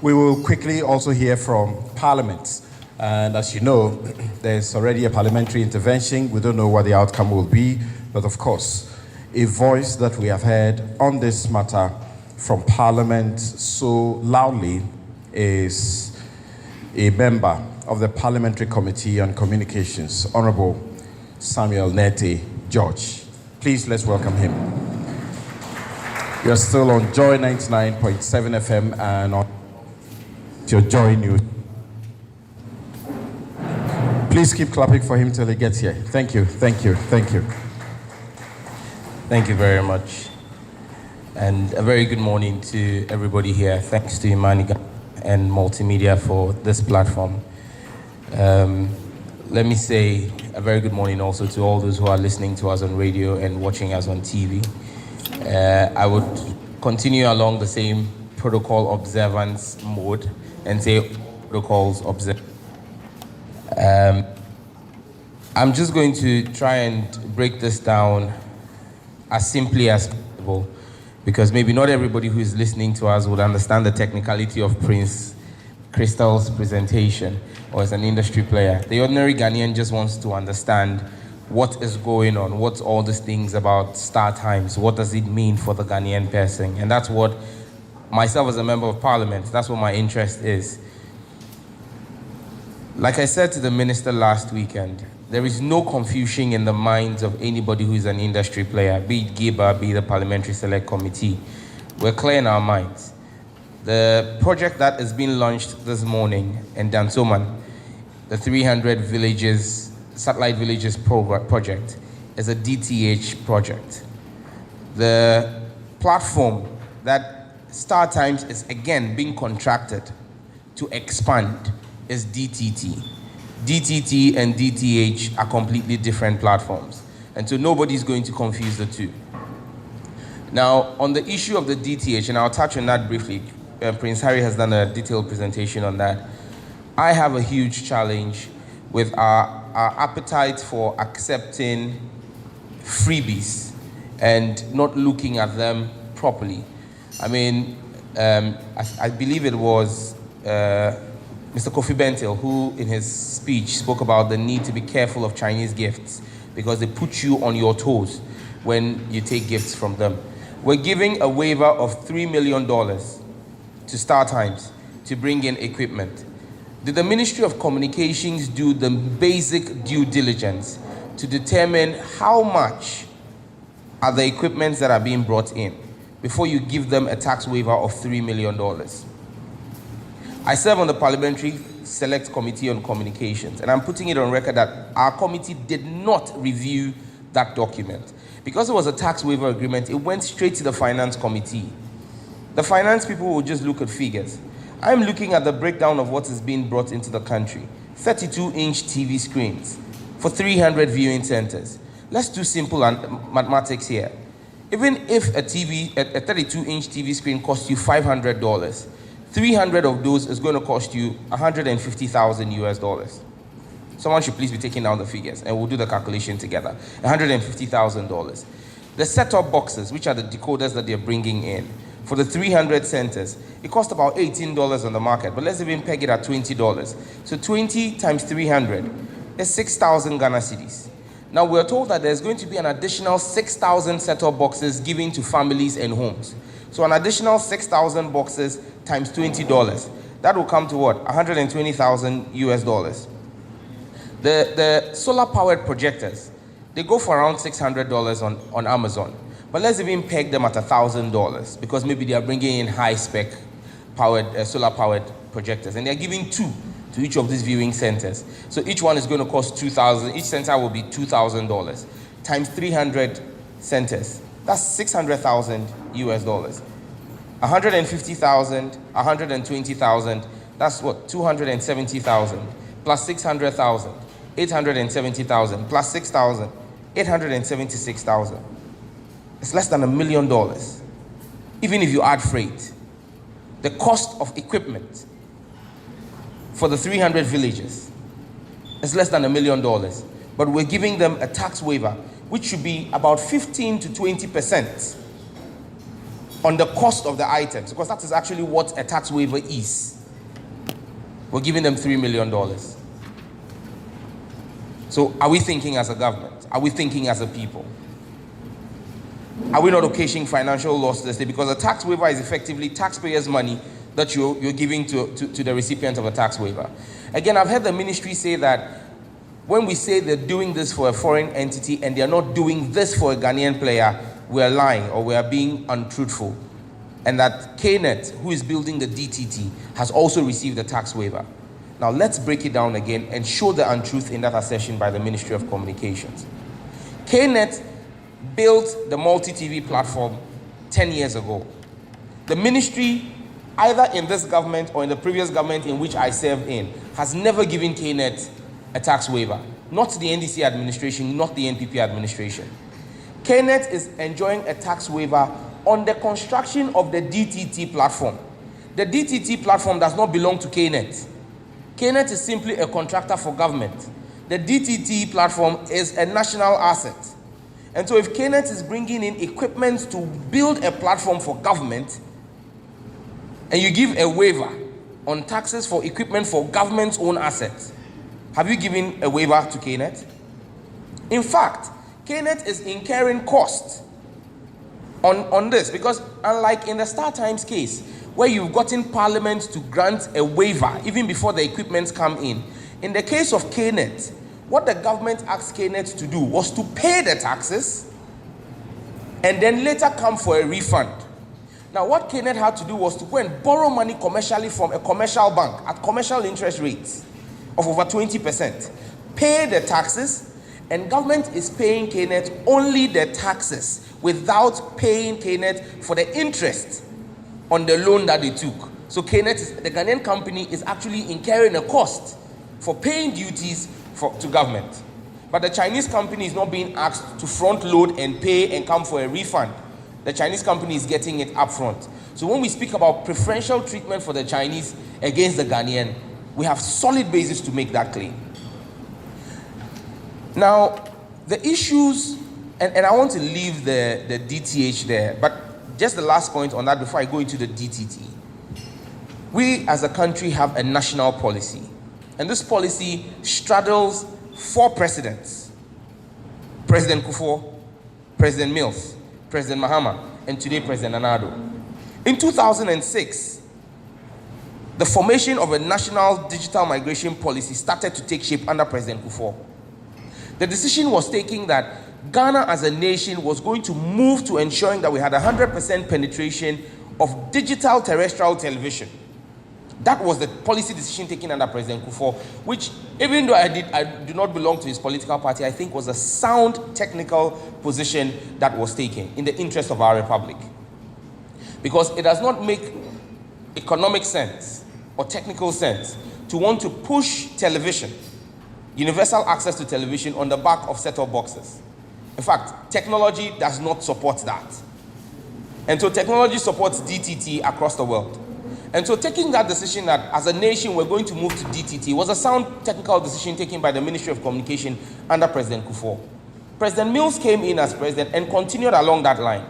We will quickly also hear from Parliament. And as you know, there's already a parliamentary intervention. We don't know what the outcome will be, but of course, a voice that we have heard on this matter from Parliament so loudly is a member of the Parliamentary Committee on Communications, Honorable Samuel Nete George. Please, let's welcome him. You're still on Joy 99.7 FM and on your Joy News. Please keep clapping for him till he gets here. Thank you, thank you, thank you. Thank you very much. And a very good morning to everybody here. Thanks to Imaniga and Multimedia for this platform. Let me say a very good morning also to all those who are listening to us on radio and watching us on TV. I would continue along the same protocol observance mode and say protocols observed. I'm just going to try and break this down as simply as possible, because maybe not everybody who is listening to us would understand the technicality of Prince Crystal's presentation or as an industry player. The ordinary Ghanaian just wants to understand what is going on, what's all these things about Star Times, what does it mean for the Ghanaian person? And that's what myself as a member of parliament, that's what my interest is. Like I said to the minister last weekend, there is no confusion in the minds of anybody who is an industry player, be it GIBA, be it the Parliamentary Select Committee. We're clear in our minds. The project that is being launched this morning in Dansoman, the 300 villages, satellite villages project, is a DTH project. The platform that Star Times is again being contracted to expand is DTT. DTT and DTH are completely different platforms, and so nobody's going to confuse the two. Now, on the issue of the DTH, and I'll touch on that briefly, Prince Harry has done a detailed presentation on that. I have a huge challenge with our appetite for accepting freebies and not looking at them properly. I mean, I believe it was Mr. Kofi Bentil who, in his speech, spoke about the need to be careful of Chinese gifts because they put you on your toes when you take gifts from them. We're giving a waiver of $3 million to Star Times to bring in equipment. Did the Ministry of Communications do the basic due diligence to determine how much are the equipments that are being brought in before you give them a tax waiver of $3 million? I serve on the Parliamentary Select Committee on Communications, and I'm putting it on record that our committee did not review that document. Because it was a tax waiver agreement, it went straight to the Finance Committee. The finance people will just look at figures. I'm looking at the breakdown of what is being brought into the country. 32-inch TV screens for 300 viewing centers. Let's do simple mathematics here. Even if a 32-inch TV screen costs you $500, 300 of those is going to cost you $150,000 US. Someone should please be taking down the figures, and we'll do the calculation together. $150,000. The set-top boxes, which are the decoders that they're bringing in, for the 300 centers, it cost about $18 on the market, but let's even peg it at $20. So 20 times 300 is 6,000 Ghana cedis. Now we're told that there's going to be an additional 6,000 set-top boxes given to families and homes. So an additional 6,000 boxes times $20. That will come to what? $120,000 US. The solar-powered projectors, they go for around $600 on Amazon. But let's even peg them at $1,000 because maybe they are bringing in high-spec powered, solar-powered projectors, and they're giving 2 to each of these viewing centers. So each one is going to cost $2,000. Each center will be $2,000 times 300 centers. That's $600,000 US. 150,000, 120,000. That's what? 270,000 plus 600,000, 870,000 plus 6,000, 876,000. It's less than $1 million, even if you add freight. The cost of equipment for the 300 villages is less than $1 million, but we're giving them a tax waiver, which should be about 15 to 20%. on the cost of the items, because that is actually what a tax waiver is. We're giving them $3 million. So are we thinking as a government? Are we thinking as a people? Are we not occasioning financial loss to the state? Because a tax waiver is effectively taxpayers' money that you're giving to the recipient of a tax waiver. Again, I've heard the ministry say that when we say they're doing this for a foreign entity and they're not doing this for a Ghanaian player, we're lying or we are being untruthful. And that KNET, who is building the DTT, has also received a tax waiver. Now let's break it down again and show the untruth in that assertion by the Ministry of Communications. KNET built the multi-TV platform 10 years ago. The ministry, either in this government or in the previous government in which I served in, has never given KNET a tax waiver. Not the NDC administration, not the NPP administration. KNET is enjoying a tax waiver on the construction of the DTT platform. The DTT platform does not belong to KNET. KNET is simply a contractor for government. The DTT platform is a national asset. And so if KNET is bringing in equipment to build a platform for government, and you give a waiver on taxes for equipment for government's own assets, have you given a waiver to KNET? In fact, KNET is incurring costs on this, because unlike in the Star Times case, where you've gotten Parliament to grant a waiver even before the equipment come in the case of KNET, what the government asked KNET to do was to pay the taxes and then later come for a refund. Now, what KNET had to do was to go and borrow money commercially from a commercial bank at commercial interest rates of over 20%, pay the taxes, and government is paying KNET only the taxes without paying KNET for the interest on the loan that they took. So KNET, the Ghanaian company, is actually incurring a cost for paying duties to government. But the Chinese company is not being asked to front load and pay and come for a refund. The Chinese company is getting it up front. So when we speak about preferential treatment for the Chinese against the Ghanaian, we have solid basis to make that claim. Now, the issues, and I want to leave the DTH there, but just the last point on that before I go into the DTT. We as a country have a national policy, and this policy straddles 4 presidents: President Kufuor, President Mills, President Mahama, and today President Anado. In 2006, the formation of a national digital migration policy started to take shape under President Kufuor. The decision was taken that Ghana as a nation was going to move to ensuring that we had 100% penetration of digital terrestrial television. That was the policy decision taken under President Kufuor, which, even though I do not belong to his political party, I think was a sound technical position that was taken in the interest of our republic. Because it does not make economic sense or technical sense to want to push television, universal access to television, on the back of set-top boxes. In fact, technology does not support that. And so technology supports DTT across the world. And so taking that decision that as a nation we're going to move to DTT was a sound technical decision taken by the Ministry of Communication under President Kufuor. President Mills came in as president and continued along that line.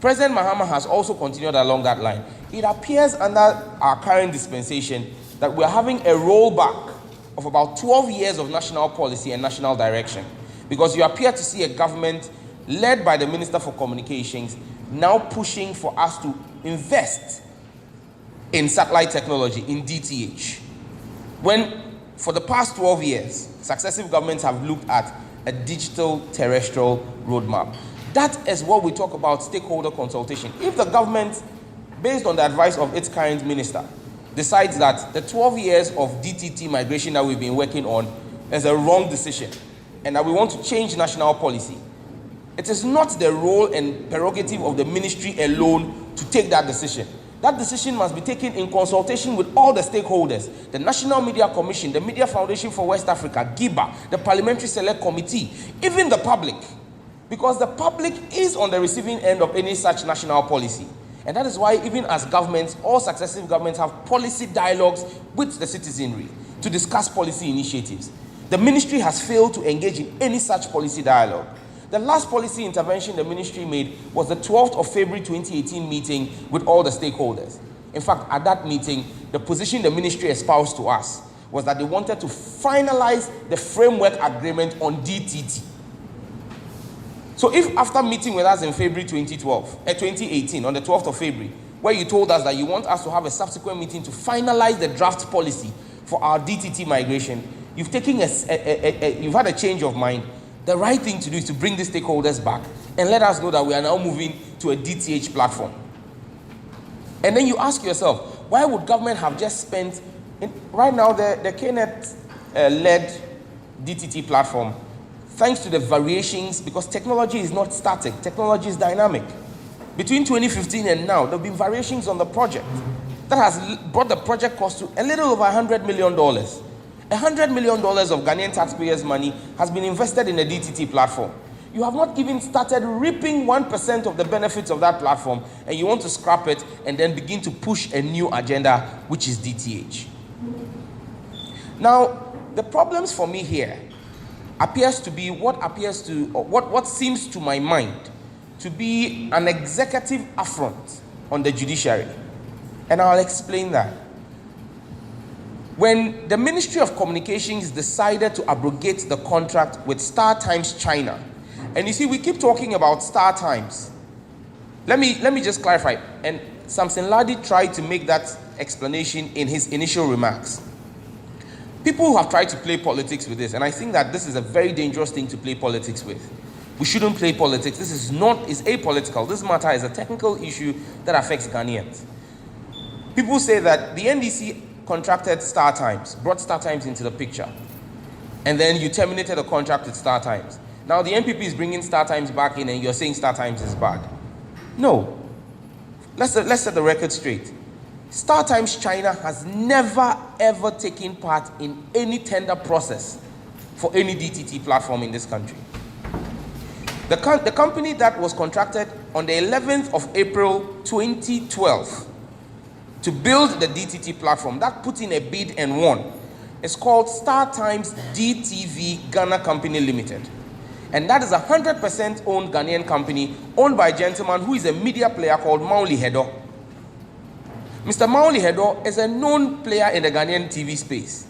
President Mahama has also continued along that line. It appears under our current dispensation that we're having a rollback of about 12 years of national policy and national direction, because you appear to see a government led by the Minister for Communications now pushing for us to invest in satellite technology, in DTH. When for the past 12 years, successive governments have looked at a digital terrestrial roadmap. That is what we talk about stakeholder consultation. If the government, based on the advice of its current minister, decides that the 12 years of DTT migration that we've been working on is a wrong decision, and that we want to change national policy, it is not the role and prerogative of the ministry alone to take that decision. That decision must be taken in consultation with all the stakeholders: the National Media Commission, the Media Foundation for West Africa, GIBA, the Parliamentary Select Committee, even the public. Because the public is on the receiving end of any such national policy. And that is why even as governments, all successive governments have policy dialogues with the citizenry to discuss policy initiatives. The ministry has failed to engage in any such policy dialogue. The last policy intervention the ministry made was the 12th of February 2018 meeting with all the stakeholders. In fact, at that meeting, the position the ministry espoused to us was that they wanted to finalize the framework agreement on DTT. So if after meeting with us in February 2018, on the 12th of February, where you told us that you want us to have a subsequent meeting to finalize the draft policy for our DTT migration, you've had a change of mind. The right thing to do is to bring the stakeholders back and let us know that we are now moving to a DTH platform. And then you ask yourself, why would government have just spent, right now the KNET-led DTT platform, thanks to the variations, because technology is not static, technology is dynamic. Between 2015 and now, there have been variations on the project that has brought the project cost to a little over $100 million. $100 million of Ghanaian taxpayers' money has been invested in a DTT platform. You have not even started reaping 1% of the benefits of that platform, and you want to scrap it and then begin to push a new agenda, which is DTH. Now, the problems for me here appears to be what seems to my mind to be an executive affront on the judiciary. And I'll explain that. When the Ministry of Communications decided to abrogate the contract with Star Times China, and you see, we keep talking about Star Times. Let me just clarify. And Samson Ladi tried to make that explanation in his initial remarks. People have tried to play politics with this, and I think that this is a very dangerous thing to play politics with. We shouldn't play politics. This is apolitical. This matter is a technical issue that affects Ghanaians. People say that the NDC contracted Star Times, brought Star Times into the picture, and then you terminated the contract with Star Times. Now the NPP is bringing Star Times back in, and you're saying Star Times is bad. No. Let's set the record straight. Star Times China has never ever taken part in any tender process for any DTT platform in this country. The company that was contracted on the 11th of April 2012 to build the DTT platform, that put in a bid and won, is called Star Times DTV Ghana Company Limited. And that is a 100% owned Ghanaian company owned by a gentleman who is a media player called Mauli Hedo. Mr. Mauli Hedo is a known player in the Ghanaian TV space.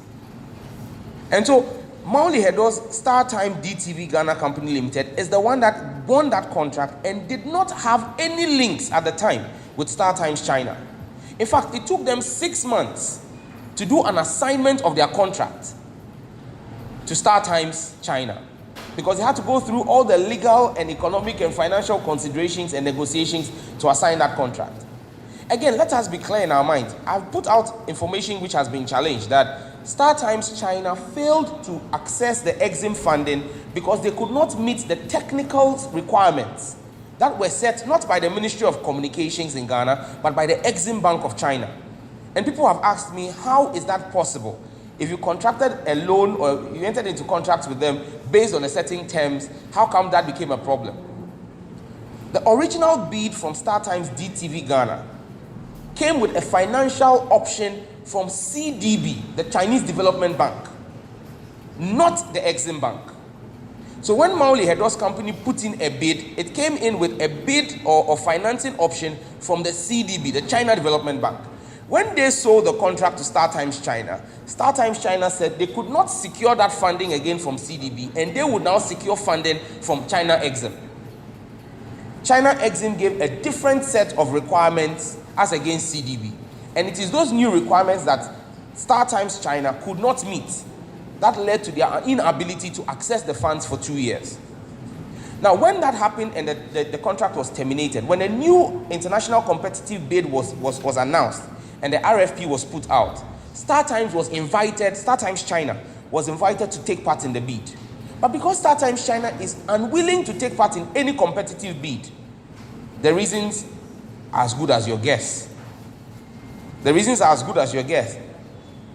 And so Mauli Hedo's Star Time DTV Ghana Company Limited is the one that won that contract and did not have any links at the time with Star Times China. In fact, it took them 6 months to do an assignment of their contract to Star Times China, because they had to go through all the legal and economic and financial considerations and negotiations to assign that contract. Again, let us be clear in our minds. I've put out information which has been challenged, that Star Times China failed to access the EXIM funding because they could not meet the technical requirements that were set not by the Ministry of Communications in Ghana, but by the EXIM Bank of China. And people have asked me, how is that possible? If you contracted a loan or you entered into contracts with them based on a certain terms, how come that became a problem? The original bid from Star Times DTV Ghana came with a financial option from CDB, the Chinese Development Bank, not the EXIM Bank. So when Mauli Hedo's company put in a bid, it came in with a bid or financing option from the CDB, the China Development Bank. When they sold the contract to Star Times China said they could not secure that funding again from CDB, and they would now secure funding from China EXIM. China EXIM gave a different set of requirements as against CDB. And it is those new requirements that Star Times China could not meet that led to their inability to access the funds for 2 years. Now, when that happened and the contract was terminated, when a new international competitive bid was announced and the RFP was put out, Star Times China was invited to take part in the bid. But because Star Times China is unwilling to take part in any competitive bid, the reasons are as good as your guess. The reasons are as good as your guess.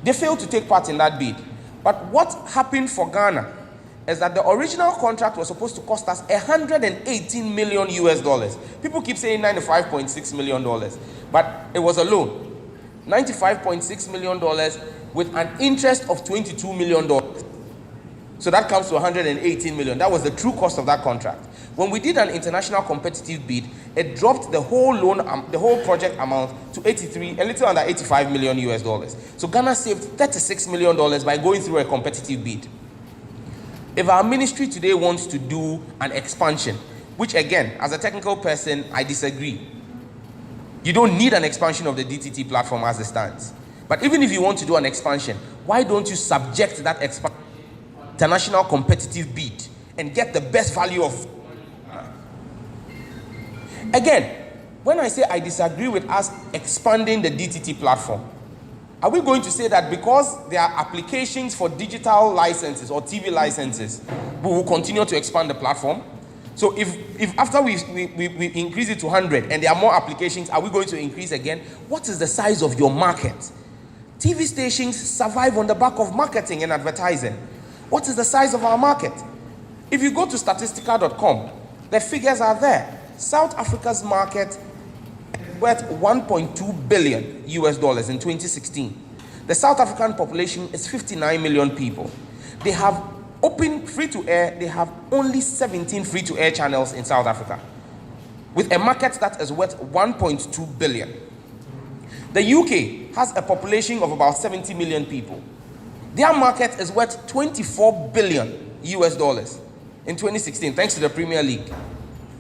They failed to take part in that bid. But what happened for Ghana is that the original contract was supposed to cost us $118 million US. People keep saying $95.6 million, but it was a loan. $95.6 million with an interest of $22 million. So that comes to $118 million. That was the true cost of that contract. When we did an international competitive bid, it dropped the whole loan, the whole project amount to a little under 85 million US dollars. So Ghana saved $36 million by going through a competitive bid. If our ministry today wants to do an expansion, which again, as a technical person, I disagree. You don't need an expansion of the DTT platform as it stands. But even if you want to do an expansion, why don't you subject that expansion to international competitive bid and get the best value of... Again, when I say I disagree with us expanding the DTT platform, are we going to say that because there are applications for digital licenses or TV licenses, we will continue to expand the platform? So if after we increase it to 100 and there are more applications, are we going to increase again? What is the size of your market? TV stations survive on the back of marketing and advertising. What is the size of our market? If you go to statistica.com, the figures are there. South Africa's market is worth 1.2 billion US dollars in 2016. The South African population is 59 million people. They have open free-to-air, they have only 17 free-to-air channels in South Africa, with a market that is worth 1.2 billion. The UK has a population of about 70 million people. Their market is worth 24 billion US dollars in 2016, thanks to the Premier League.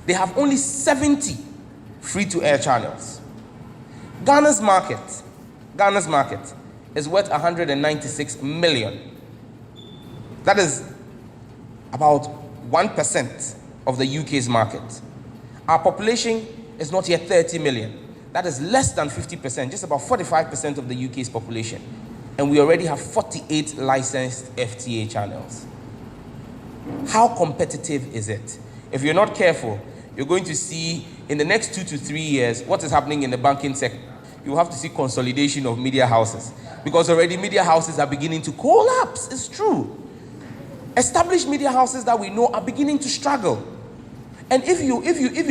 They have only 70 free-to-air channels. Ghana's market is worth 196 million. That is about 1% of the UK's market. Our population is not yet 30 million. That is less than 50%, just about 45% of the UK's population. And we already have 48 licensed FTA channels. How competitive is it? If you're not careful, you're going to see in the next 2 to 3 years what is happening in the banking sector. You have to see consolidation of media houses, because already media houses are beginning to collapse. It's true. Established media houses that we know are beginning to struggle. And if you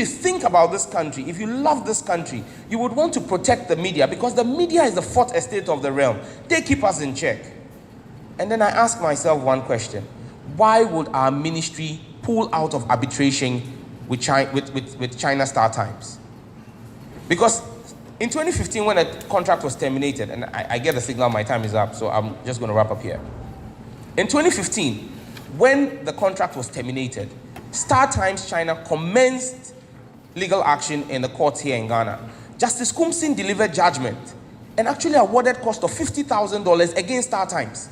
think about this country, if you love this country, you would want to protect the media, because the media is the fourth estate of the realm. They keep us in check. And then I ask myself one question: why would our ministry pull out of arbitration with China Star Times? Because in 2015, when the contract was terminated, and I get the signal my time is up, so I'm just going to wrap up here. In 2015, when the contract was terminated, Star Times China commenced legal action in the courts here in Ghana. Justice Kumsin delivered judgment and actually awarded cost of $50,000 against Star Times.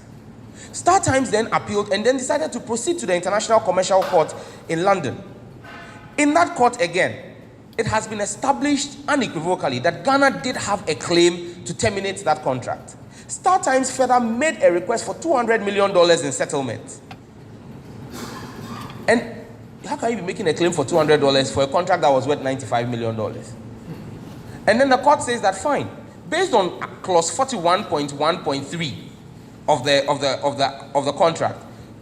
Star Times then appealed and then decided to proceed to the International Commercial Court in London. In that court again, it has been established unequivocally that Ghana did have a claim to terminate that contract. Star Times further made a request for $200 million in settlement. And how can you be making a claim for $200 for a contract that was worth $95 million? And then the court says that fine, based on clause 41.1.3 of the contract,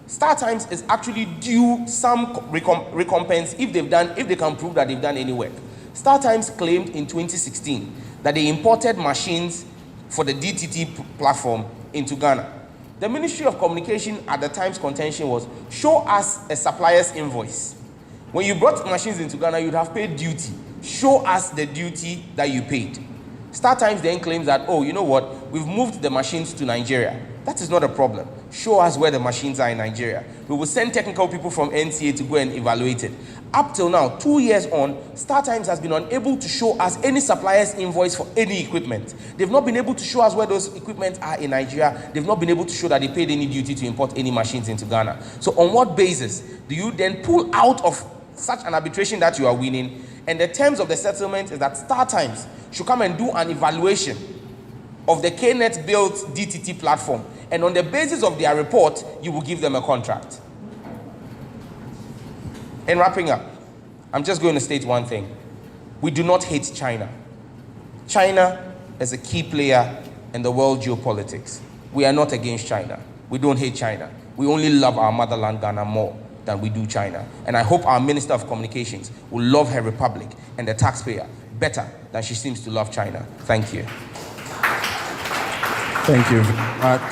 Star Times is actually due some recompense if they can prove that they've done any work. Star Times claimed in 2016 that they imported machines for the DTT platform into Ghana. The Ministry of Communication at the time's contention was, show us a supplier's invoice. When you brought machines into Ghana, you'd have paid duty. Show us the duty that you paid. Star Times then claims that, oh, you know what, we've moved the machines to Nigeria. That is not a problem. Show us where the machines are in Nigeria. We will send technical people from NCA to go and evaluate it. Up till now, 2 years on, Star Times has been unable to show us any supplier's invoice for any equipment. They've not been able to show us where those equipment are in Nigeria. They've not been able to show that they paid any duty to import any machines into Ghana. So on what basis do you then pull out of such an arbitration that you are winning? And the terms of the settlement is that Star Times should come and do an evaluation of the KNet built DTT platform. And on the basis of their report, you will give them a contract. In wrapping up, I'm just going to state one thing. We do not hate China. China is a key player in the world geopolitics. We are not against China. We don't hate China. We only love our motherland, Ghana, more than we do China. And I hope our Minister of Communications will love her republic and the taxpayer better than she seems to love China. Thank you. Thank you.